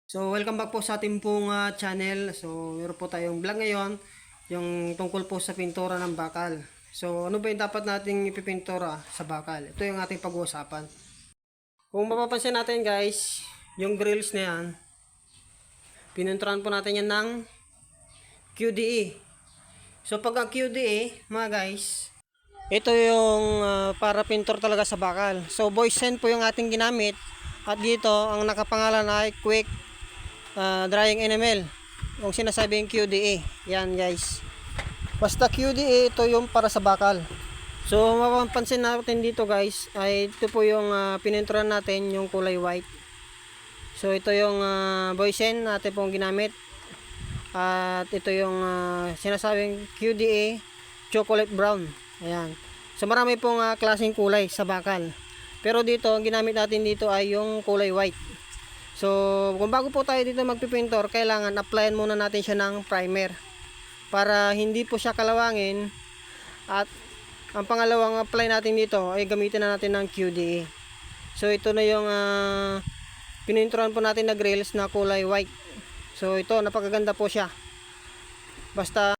So, welcome back po sa ating pong channel. So, meron po tayong vlog ngayon, yung tungkol po sa pintura ng bakal. So, ano ba yung dapat nating ipipintura sa bakal? Ito yung ating pag-uusapan. Kung mapapansin natin guys, yung grills na yan, pininturahan po natin yan ng QDE. So, pag ang QDE, mga guys, ito yung para pintor talaga sa bakal. So, Boysen po yung ating ginamit. At dito, ang nakapangalan ay Quick Drying enamel, yung sinasabing QDE. Yan guys, basta QDE, ito yung para sa bakal. So mapapansin natin dito guys, ay ito po yung pininturahan natin, yung kulay white. So ito yung Boysen natin pong ginamit. At ito yung sinasabing QDE chocolate brown. Ayan. So marami pong klaseng kulay sa bakal, pero dito ang ginamit natin dito ay yung kulay white. So, kung bago po tayo dito magpipintor, kailangan applyan muna natin siya ng primer para hindi po siya kalawangin. At ang pangalawang apply natin dito ay gamitin na natin ng QDE. So, ito na yung pininturan po natin na grills na kulay white. So, ito napakaganda po siya. Basta